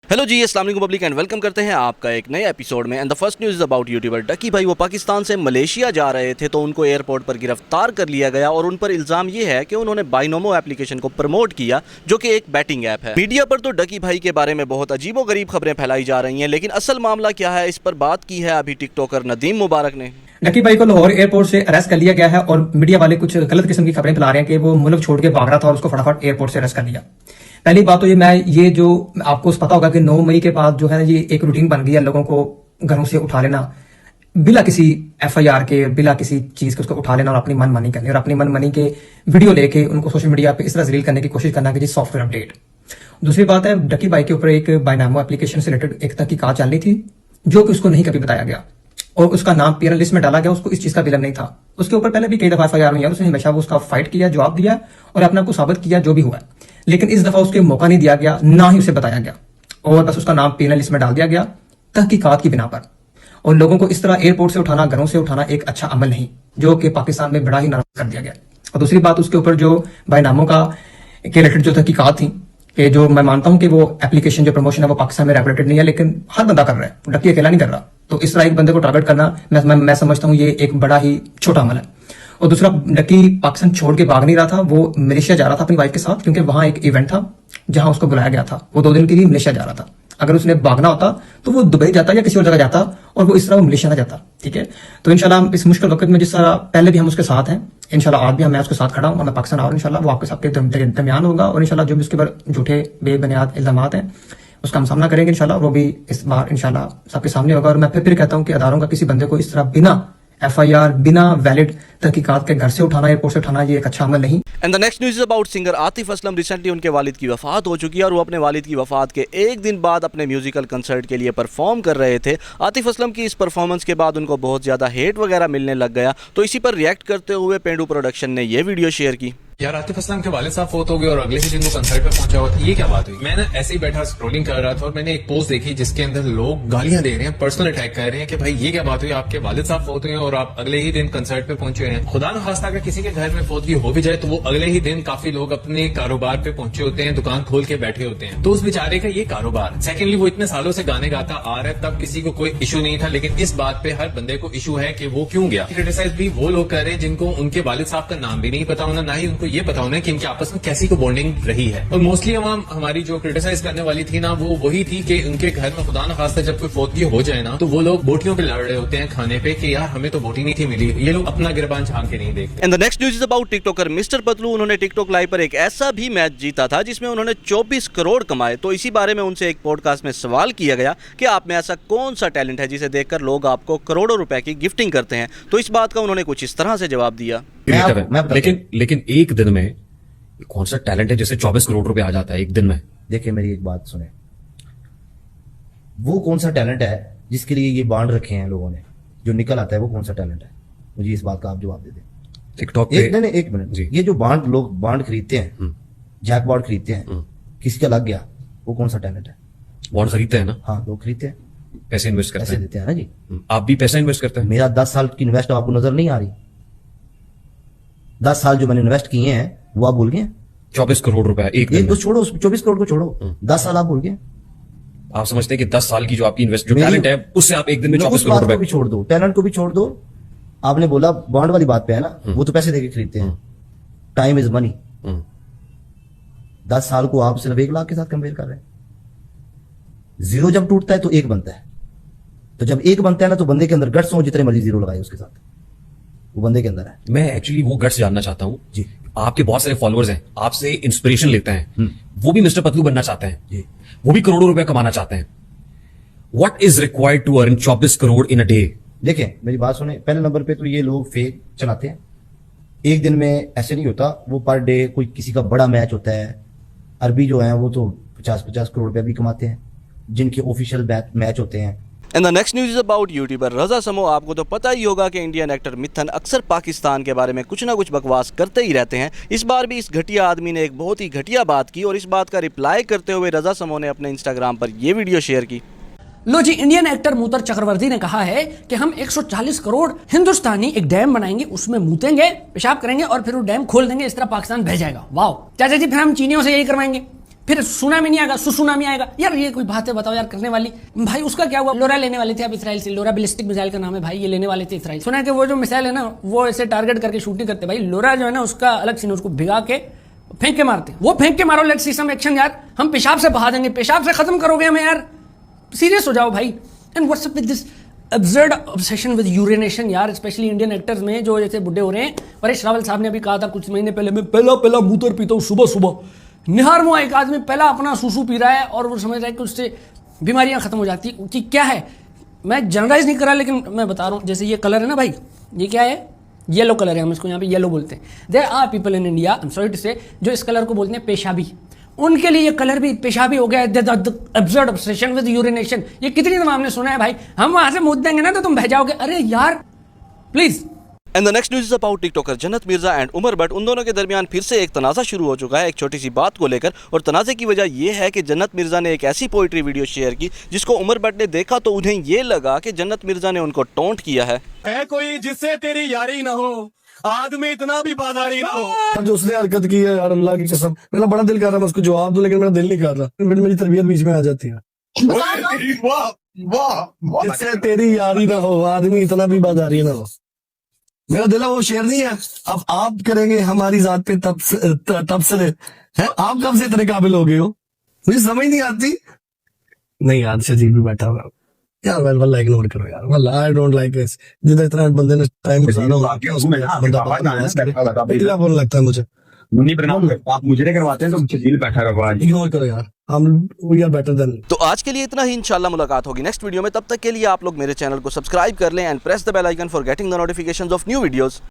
Hello जी, अस्सलाम वालेकुम public and welcome करते हैं आपका एक नए एपिसोड में। And the first news is about youtuber Ducky Bhai. वो पाकिस्तान से मलेशिया जा रहे थे तो उनको एयरपोर्ट पर गिरफ्तार कर लिया गया और उन पर इल्ज़ाम ये है कि उन्होंने बाइनोमो एप्लीकेशन को प्रमोट किया, जो कि एक बैटिंग ऐप है। मीडिया पर तो डकी भाई के बारे में बहुत अजीबोगरीब खबरें फैलाई जा रही हैं, लेकिन असल मामला क्या है, इस पर बात की है अभी टिकटॉकर नदीम मुबारक ने। डकी भाई को लाहौर एयरपोर्ट से अरेस्ट कर लिया गया है और मीडिया वाले कुछ गलत किस्म की खबरें फैला रहे हैं कि वो मुल्क छोड़ के भाग रहा था और उसको फटाफट एयरपोर्ट से अरेस्ट कर लिया। पहली बात तो ये जो आपको पता होगा कि 9 मई के बाद जो है ना, ये एक रूटीन बन गई है लोगों को घरों से उठा लेना बिला किसी FIR के, बिला किसी चीज के उसको उठा लेना और अपनी मनमानी करनी और अपनी मनमानी के वीडियो लेके उनको सोशल मीडिया पे इस तरह जलील करने की कोशिश करना कि जी सॉफ्टवेयर अपडेट। दूसरी बात है, डकी भाई के ऊपर एक बाइनामो एप्लीकेशन से रिलेटेड एक तहकीकात चल रही थी जो कि उसको नहीं कभी बताया गया और उसका नाम पीएनएल लिस्ट में डाला गया। उसको इस चीज का भी इल्म नहीं था। उसके ऊपर पहले भी कई दफा FIR हुई है, उसने हमेशा वो उसका फाइट किया, जवाब दिया और अपने आप को साबित किया जो भी हुआ है, लेकिन इस दफा उसके मौका नहीं दिया गया, ना ही उसे बताया गया और बस उसका नाम पीएनएल लिस्ट में डाल दिया गया तहकीकात की बिना पर। और लोगों को इस तरह एयरपोर्ट से उठाना, घरों से उठाना एक अच्छा अमल नहीं, जो कि पाकिस्तान में बड़ा ही नाराज कर दिया गया। और दूसरी बात, उसके ऊपर जो बाइनामों का के रिलेटेड जो तहकीकात थी कि जो मैं मानता हूं कि वो एप्लीकेशन जो प्रमोशन है वो पाकिस्तान में रेगुलेटेड नहीं है, लेकिन हर बंदा कर रहा है, डकी अकेला नहीं कर रहा। तो इस तरह एक बंदे को टारगेट करना मैं समझता हूं ये एक बड़ा ही छोटा अमल है। और दूसरा, डकी पाकिस्तान छोड़ के भाग नहीं रहा था, वो मलेशिया जा रहा था अपनी वाइफ के साथ, क्योंकि वहां एक इवेंट था जहां उसको बुलाया गया था। वो 2 दिन के लिए मलेशिया जा रहा था। अगर उसने भागना होता तो वो दुबई जाता या किसी और जगह जाता और वो इस तरह वो मलेशिया ना जाता। ठीक है, तो इंशाल्लाह इस मुश्किल वक्त में जिस तरह पहले भी हम उसके साथ हैं, इंशाल्लाह आज भी मैं उसके साथ खड़ा हूं और मैं पाकिस्तान आऊँ, इंशाल्लाह वो आपके सबके दरमियान होगा और इंशाल्लाह जो भी उसके ऊपर झूठे बेबुनियाद इल्जामात हैं उसका हम सामना करेंगे इंशाल्लाह। वो भी इस बार इंशाल्लाह सबके सामने होगा। और मैं फिर कहता हूं कि अदारों का किसी बंदे को इस तरह बिना FIR, बिना वैलिड तहकीकात के घर से उठाना, एयरपोर्ट से उठाना, ये एक अच्छा अमल नहीं। And the next news is about singer Atif Aslam. Recently उनके वालिद की वफात हो चुकी है और वो अपने वालिद की वफात के एक दिन बाद अपने म्यूजिकल कंसर्ट के लिए परफॉर्म कर रहे थे। आतिफ असलम की इस परफॉर्मेंस के बाद उनको बहुत ज़्यादा हेट वगैरह मिलने लग गया, तो इसी पर रिएक्ट करते हुए पेंडू प्रोडक्शन ने ये वीडियो शेयर की। यार, आतिफ असलम के वालिद साहब फोत हो गए और अगले ही दिन वो कंसर्ट पे पहुंचा हुआ था। ये क्या बात हुई? मैं ना ऐसे ही बैठा स्क्रोलिंग कर रहा था और मैंने एक पोस्ट देखी जिसके अंदर लोग गालियां दे रहे हैं, पर्सनल अटैक कर रहे हैं कि भाई ये क्या बात हुई, आपके वालिद साहब फोत हुए और आप अगले ही दिन कंसर्ट पे पहुंचे हैं। खुदा न खास्ता अगर किसी के घर में फोतगी हो भी जाए तो वो अगले ही दिन काफी लोग अपने कारोबार पे पहुंचे होते हैं, दुकान खोल के बैठे होते हैं, तो उस बेचारे का ये कारोबार। सेकेंडली, वो इतने सालों से गाने गाता आ रहा है, तब किसी को कोई इशू नहीं था, लेकिन इस बात पे हर बंदे को इशू है कि वो क्यों गया। क्रिटिसाइज भी वो लोग कर रहे हैं जिनको उनके वालिद साहब का नाम भी नहीं पता होना, ना ही उनको ये पता होना कि आपस में कैसी को बॉन्डिंग रही है। और मोस्टली हमारी जो क्रिटिसाइज करने वाली थी ना, वो वही थी कि उनके घर में खुदा न खास्ता जब कोई फोतगी हो जाए ना, तो वो लोग बोटियों पे लड़ रहे होते हैं खाने पे कि यार हमें तो बोटी नहीं थी मिली। ये लोग अपना गिरबान झांक के नहीं देखते। And the next news is about TikToker mister Patlu. उन्होंने टिकटॉक लाइव पर एक ऐसा भी मैच जीता था जिसमें उन्होंने 24 करोड़ कमाए। तो इसी बारे में उनसे एक पॉडकास्ट में सवाल किया गया कि आप में ऐसा कौन सा टैलेंट है जिसे देखकर लोग आपको करोड़ों रुपए की गिफ्टिंग करते हैं। तो इस बात का उन्होंने कुछ इस तरह से जवाब दिया। लेकिन एक दिन में कौन सा टैलेंट है जिससे 24 करोड़ रुपए आ जाता है एक दिन में? देखिए, मेरी एक बात सुने, वो कौन सा टैलेंट है जिसके लिए ये बांड रखे हैं लोगों ने, जो निकल आता है वो कौन सा टैलेंट है? मुझे इस बात का आप जवाब दे दें। टिकटॉक एक मिनट, ये जो लोग बांड खरीदते हैं, जैक बॉन्ड खरीदते हैं, किसी का लग गया, वो कौन सा टैलेंट है? बॉन्ड खरीदते हैं ना? हाँ, लोग खरीदते हैं, पैसे इन्वेस्ट करते पैसे हैं, देते हैं ना जी। आप भी पैसा इन्वेस्ट करते हैं? मेरा 10 साल की इन्वेस्ट आपको नजर नहीं आ रही? 10 साल जो मैंने इन्वेस्ट किए हैं वो आप भूल गए? 24 करोड़ रुपए एक दिन तो छोड़ो, 24 करोड़ को छोड़ो, 10 साल आप भूल गए? आप समझते हैं कि 10 साल की जो आपकी इन्वेस्ट जो टैलेंट है उससे आप एक दिन में 24 करोड़ रुपए? भी छोड़ दो, टैलेंट को भी छोड़ दो। आपने बोला बॉन्ड वाली बात पे है ना, वो तो पैसे देके खरीदते हैं। Time is money. 10 साल को आप सिर्फ 1 लाख के साथ कंपेयर कर रहे हैं। जीरो जब टूटता है तो 1 बनता है, तो जब 1 बनता है ना, तो बंदे के अंदर गट्स हो, जितने मर्जी जीरो लगाए उसके साथ, वो बंदे के अंदर है। मैं एक्चुअली वो गट्स जानना चाहता हूँ जी। आपके बहुत सारे फॉलोअर्स हैं, आपसे इंस्पिरेशन लेते हैं, वो भी मिस्टर पतलू बनना चाहते हैं जी, वो भी करोड़ों रुपए कमाना चाहते हैं। What is required to earn 24 crore in a day? देखिए, मेरी बात सुने, पहले नंबर पे तो ये लोग फेक चलाते हैं। एक दिन में ऐसे नहीं होता, वो पर डे कोई किसी का बड़ा मैच होता है। अरबी जो है वो तो 50-50 करोड़ रुपए भी कमाते हैं, जिनके ऑफिशियल मैच होते हैं। And the next news is about youtuber Raza Samo. आपको तो पता ही होगा कि इंडियन एक्टर मिथुन अक्सर पाकिस्तान के बारे में कुछ ना कुछ बकवास करते ही रहते हैं। इस बार भी इस घटिया आदमी ने एक बहुत ही घटिया बात की और इस बात का रिप्लाई करते हुए रजा समो ने अपने इंस्टाग्राम पर यह वीडियो शेयर की। लो जी, इंडियन एक्टर मूतर चक्रवर्ती ने कहा है कि हम 140 करोड़ हिंदुस्तानी एक डैम बनाएंगे, उसमें मूतेंगे, पेशाब करेंगे और फिर वो डैम खोल देंगे, इस तरह पाकिस्तान बह जाएगा। वाह चाचा जी, फिर हम चीनियों से यही करवाएंगे। फिर सुनामी नहीं आएगा, सुनामी आएगा। यार ये कोई बात है, बताओ यार, करने वाली। भाई उसका क्या हुआ? लोरा लेने वाले थे आप इसराइल से, लोरा बैलिस्टिक मिसाइल का नाम है भाई, ये लेने वाले थे इसराइल। सुना है कि वो जो मिसाइल है ना, वो ऐसे टारगेट करके शूट नहीं करते भाई। लोरा जो है ना, उसका अलग सीन, उसको भिगा के फेंक के मारते। वो फेंक के मारो, लेट्स सी सम एक्शन यार। हम पेशाब से बहा देंगे, पेशाब से खत्म करोगे हमें यार, सीरियस हो जाओ भाई। And what's up with this absurd obsession with urination यार, स्पेशली इंडियन एक्टर्स में जो जैसे बुढ़े हो रहे हैं। परेश रावल साहब ने अभी कहा था कुछ महीने पहले, मैं पहला मूत्र पीता हूँ सुबह सुबह। निहार मुआ एक आदमी पहला अपना सूसू पी रहा है और वो समझ रहा है कि उससे बीमारियां खत्म हो जाती कि क्या है। मैं जनरलाइज नहीं कर रहा, लेकिन मैं बता रहा हूँ। जैसे ये कलर है ना भाई, ये क्या है? येलो कलर है, हम इसको यहाँ पे येलो बोलते हैं। There are people in India, I am sorry to say, जो इस कलर को बोलते हैं पेशाबी। उनके लिए ये कलर भी पेशाबी हो गया है। absurd obsession with urination। ये कितनी दफा हमने सुना है भाई। हम वहां से मुद्द देंगे ना तो तुम बह जाओगे। अरे यार please. And the next news is about TikToker जन्नत मिर्जा एंड उमर बट। उन दोनों के दरमियान फिर से एक तनाज़ा शुरू हो चुका है एक छोटी सी बात को लेकर। और तनाज़े की वजह यह है कि जन्नत मिर्जा ने एक ऐसी पोइट्री वीडियो शेयर की जिसको उमर बट ने देखा तो उन्हें ये लगा कि जन्नत मिर्जा ने उनको टोंट किया है कोई जिससे तेरी यारी ना हो, आदमी इतना भी बादारी ना हो। जो उसने हरकत की है यार, अल्लाह की कसम, मेरा बड़ा दिल कर रहा है मैं उसको जवाब दूं, लेकिन मेरा दिल नहीं कर रहा। मेरी तरबियत बीच में आ जाती है। वाह वाह, जिससे तेरी यारी ना हो, आदमी इतना भी बादारी ना हो। मेरा दिल है वो शेर नहीं है। अब आप करेंगे हमारी जात पे तबसरे है। आप कब से इतने काबिल हो गए हो, मुझे समझ नहीं आती। नहीं यार, शजीब भी बैठा हुआ यार, वल्लाह इग्नोर करो यार, वल्लाह आई डोंट लाइक दिस। जितना इतना बंदे ने टाइम इतना बोलने लगता है मुझे। आप मुझे नहीं करवाते हैं तो शजील बैठा रहो। इग्नोर करो यार, हम वी आर बेटर देन। तो आज के लिए इतना ही। इंशाल्लाह मुलाकात होगी नेक्स्ट वीडियो में। तब तक के लिए आप लोग मेरे चैनल को सब्सक्राइब कर लें and press the bell icon for getting the notifications of new videos.